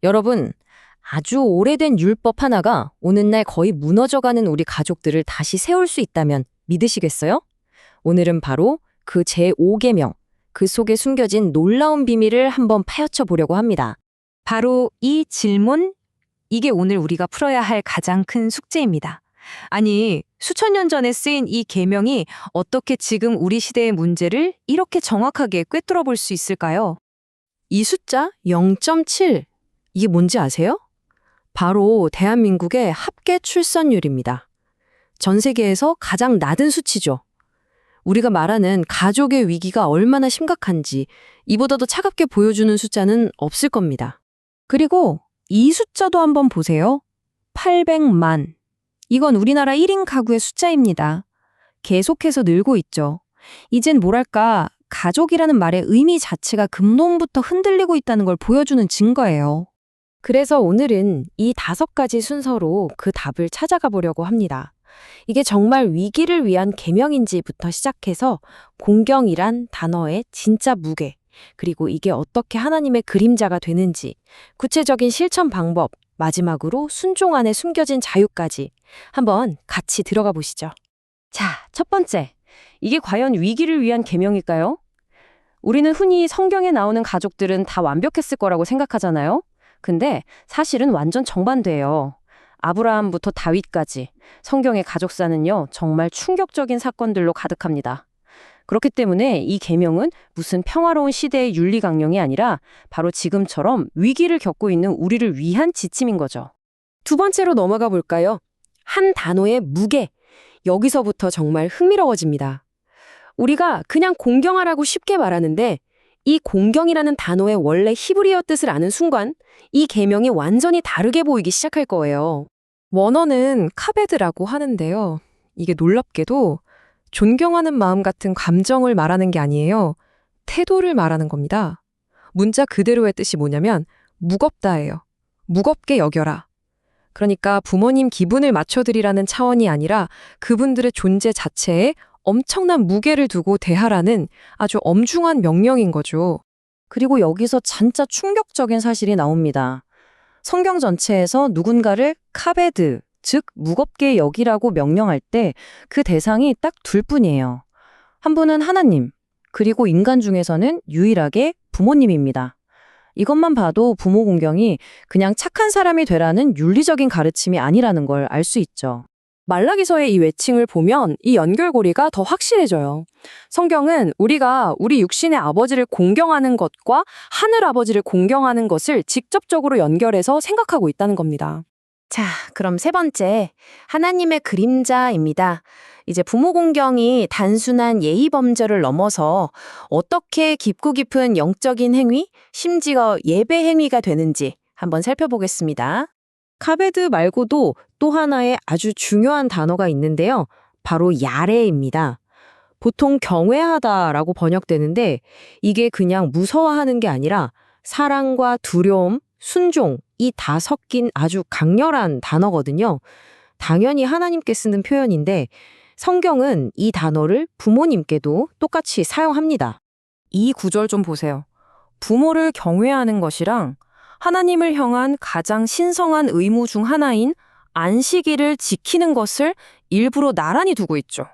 여러분, 아주 오래된 율법 하나가 오는날 거의 무너져가는 우리 가족들을 다시 세울 수 있다면 믿으시겠어요? 오늘은 바로 그 제5계명, 그 속에 숨겨진 놀라운 비밀을 한번 파헤쳐 보려고 합니다. 바로 이 질문, 이게 오늘 우리가 풀어야 할 가장 큰 숙제입니다. 아니, 수천 년 전에 쓰인 이 계명이 어떻게 지금 우리 시대의 문제를 이렇게 정확하게 꿰뚫어 볼 수 있을까요? 이 숫자 0.7, 이게 뭔지 아세요? 바로 대한민국의 합계 출산율입니다. 전 세계에서 가장 낮은 수치죠. 우리가 말하는 가족의 위기가 얼마나 심각한지 이보다도 차갑게 보여주는 숫자는 없을 겁니다. 그리고 이 숫자도 한번 보세요. 800만. 이건 우리나라 1인 가구의 숫자입니다. 계속해서 늘고 있죠. 이젠 뭐랄까, 가족이라는 말의 의미 자체가 근본부터 흔들리고 있다는 걸 보여주는 증거예요. 그래서 오늘은 이 5가지 순서로 그 답을 찾아가 보려고 합니다. 이게 정말 위기를 위한 계명인지부터 시작해서 공경이란 단어의 진짜 무게, 그리고 이게 어떻게 하나님의 그림자가 되는지, 구체적인 실천 방법, 마지막으로 순종 안에 숨겨진 자유까지 한번 같이 들어가 보시죠. 자, 첫 번째. 이게 과연 위기를 위한 계명일까요? 우리는 흔히 성경에 나오는 가족들은 다 완벽했을 거라고 생각하잖아요. 근데 사실은 완전 정반대예요. 아브라함부터 다윗까지 성경의 가족사는요, 정말 충격적인 사건들로 가득합니다. 그렇기 때문에 이 계명은 무슨 평화로운 시대의 윤리 강령이 아니라 바로 지금처럼 위기를 겪고 있는 우리를 위한 지침인 거죠. 두 번째로 넘어가 볼까요? 한 단어의 무게. 여기서부터 정말 흥미로워집니다. 우리가 그냥 공경하라고 쉽게 말하는데 이 공경이라는 단어의 원래 히브리어 뜻을 아는 순간 이 계명이 완전히 다르게 보이기 시작할 거예요. 원어는 카베드라고 하는데요. 이게 놀랍게도 존경하는 마음 같은 감정을 말하는 게 아니에요. 태도를 말하는 겁니다. 문자 그대로의 뜻이 뭐냐면 무겁다예요. 무겁게 여겨라. 그러니까 부모님 기분을 맞춰드리라는 차원이 아니라 그분들의 존재 자체에 엄청난 무게를 두고 대하라는 아주 엄중한 명령인 거죠. 그리고 여기서 진짜 충격적인 사실이 나옵니다. 성경 전체에서 누군가를 카베드, 즉 무겁게 여기라고 명령할 때 그 대상이 딱 둘 뿐이에요. 한 분은 하나님, 그리고 인간 중에서는 유일하게 부모님입니다. 이것만 봐도 부모 공경이 그냥 착한 사람이 되라는 윤리적인 가르침이 아니라는 걸 알 수 있죠. 말라기서의 이 외칭을 보면 이 연결고리가 더 확실해져요. 성경은 우리가 우리 육신의 아버지를 공경하는 것과 하늘 아버지를 공경하는 것을 직접적으로 연결해서 생각하고 있다는 겁니다. 자, 그럼 세 번째, 하나님의 그림자입니다. 이제 부모 공경이 단순한 예의 범절을 넘어서 어떻게 깊고 깊은 영적인 행위, 심지어 예배 행위가 되는지 한번 살펴보겠습니다. 카베드 말고도 또 하나의 아주 중요한 단어가 있는데요. 바로 야레입니다. 보통 경외하다라고 번역되는데 이게 그냥 무서워하는 게 아니라 사랑과 두려움, 순종, 이 다 섞인 아주 강렬한 단어거든요. 당연히 하나님께 쓰는 표현인데 성경은 이 단어를 부모님께도 똑같이 사용합니다. 이 구절 좀 보세요. 부모를 경외하는 것이랑 하나님을 향한 가장 신성한 의무 중 하나인 안식일을 지키는 것을 일부러 나란히 두고 있죠.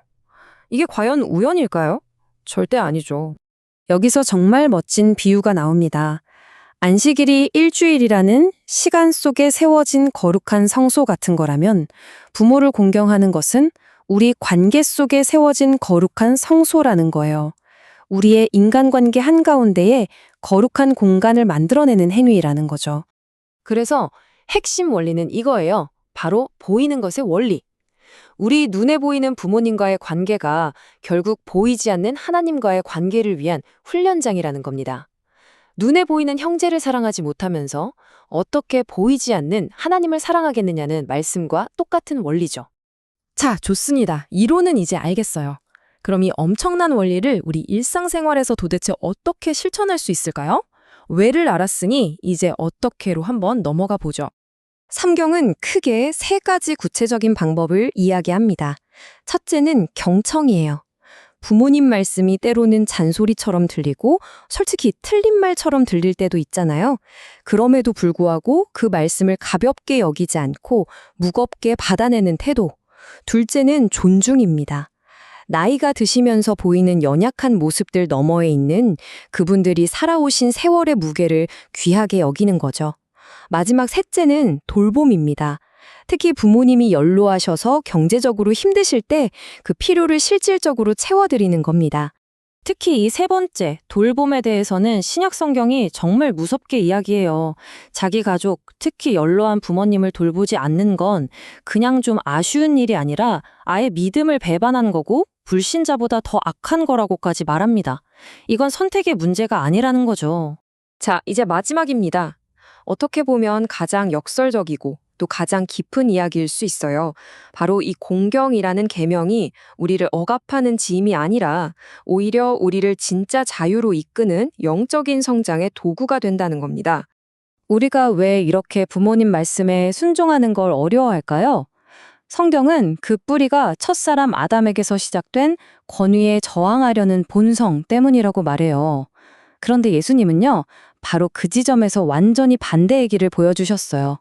이게 과연 우연일까요? 절대 아니죠. 여기서 정말 멋진 비유가 나옵니다. 안식일이 일주일이라는 시간 속에 세워진 거룩한 성소 같은 거라면 부모를 공경하는 것은 우리 관계 속에 세워진 거룩한 성소라는 거예요. 우리의 인간관계 한가운데에 거룩한 공간을 만들어내는 행위라는 거죠. 그래서 핵심 원리는 이거예요. 바로 보이는 것의 원리. 우리 눈에 보이는 부모님과의 관계가 결국 보이지 않는 하나님과의 관계를 위한 훈련장이라는 겁니다. 눈에 보이는 형제를 사랑하지 못하면서 어떻게 보이지 않는 하나님을 사랑하겠느냐는 말씀과 똑같은 원리죠. 자, 좋습니다. 이론은 이제 알겠어요. 그럼 이 엄청난 원리를 우리 일상생활에서 도대체 어떻게 실천할 수 있을까요? 왜를 알았으니 이제 어떻게로 한번 넘어가 보죠. 성경은 크게 3가지 구체적인 방법을 이야기합니다. 첫째는 경청이에요. 부모님 말씀이 때로는 잔소리처럼 들리고 솔직히 틀린 말처럼 들릴 때도 있잖아요. 그럼에도 불구하고 그 말씀을 가볍게 여기지 않고 무겁게 받아내는 태도. 둘째는 존중입니다. 나이가 드시면서 보이는 연약한 모습들 너머에 있는 그분들이 살아오신 세월의 무게를 귀하게 여기는 거죠. 마지막 셋째는 돌봄입니다. 특히 부모님이 연로하셔서 경제적으로 힘드실 때 그 필요를 실질적으로 채워드리는 겁니다. 특히 이 세 번째, 돌봄에 대해서는 신약 성경이 정말 무섭게 이야기해요. 자기 가족, 특히 연로한 부모님을 돌보지 않는 건 그냥 좀 아쉬운 일이 아니라 아예 믿음을 배반한 거고 불신자보다 더 악한 거라고까지 말합니다. 이건 선택의 문제가 아니라는 거죠. 자, 이제 마지막입니다. 어떻게 보면 가장 역설적이고 또 가장 깊은 이야기일 수 있어요. 바로 이 공경이라는 계명이 우리를 억압하는 짐이 아니라 오히려 우리를 진짜 자유로 이끄는 영적인 성장의 도구가 된다는 겁니다. 우리가 왜 이렇게 부모님 말씀에 순종하는 걸 어려워할까요? 성경은 그 뿌리가 첫사람 아담에게서 시작된 권위에 저항하려는 본성 때문이라고 말해요. 그런데 예수님은요, 바로 그 지점에서 완전히 반대의 길을 보여주셨어요.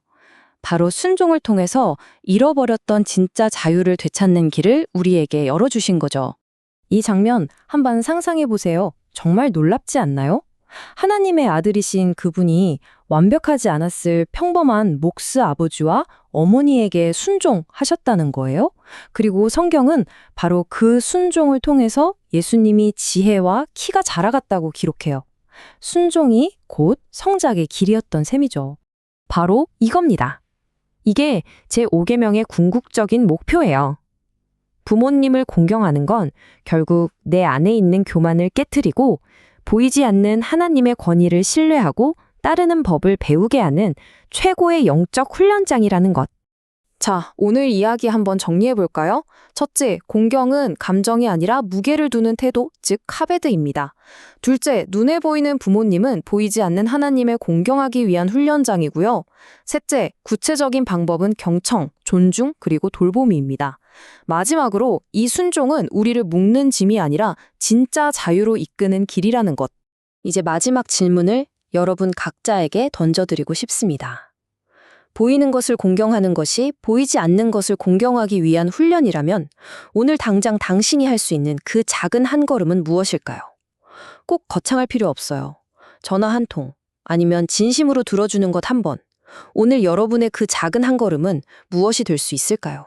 바로 순종을 통해서 잃어버렸던 진짜 자유를 되찾는 길을 우리에게 열어주신 거죠. 이 장면 한번 상상해 보세요. 정말 놀랍지 않나요? 하나님의 아들이신 그분이 완벽하지 않았을 평범한 목스 아버지와 어머니에게 순종하셨다는 거예요. 그리고 성경은 바로 그 순종을 통해서 예수님이 지혜와 키가 자라갔다고 기록해요. 순종이 곧 성장의 길이었던 셈이죠. 바로 이겁니다. 이게 제5계명의 궁극적인 목표예요. 부모님을 공경하는 건 결국 내 안에 있는 교만을 깨트리고 보이지 않는 하나님의 권위를 신뢰하고 따르는 법을 배우게 하는 최고의 영적 훈련장이라는 것. 자, 오늘 이야기 한번 정리해 볼까요? 첫째, 공경은 감정이 아니라 무게를 두는 태도, 즉 카베드입니다. 둘째, 눈에 보이는 부모님은 보이지 않는 하나님을 공경하기 위한 훈련장이고요. 셋째, 구체적인 방법은 경청, 존중, 그리고 돌봄입니다. 마지막으로 이 순종은 우리를 묶는 짐이 아니라 진짜 자유로 이끄는 길이라는 것. 이제 마지막 질문을 여러분 각자에게 던져드리고 싶습니다. 보이는 것을 공경하는 것이 보이지 않는 것을 공경하기 위한 훈련이라면 오늘 당장 당신이 할 수 있는 그 작은 한 걸음은 무엇일까요? 꼭 거창할 필요 없어요. 전화 한 통, 아니면 진심으로 들어주는 것 한 번. 오늘 여러분의 그 작은 한 걸음은 무엇이 될 수 있을까요?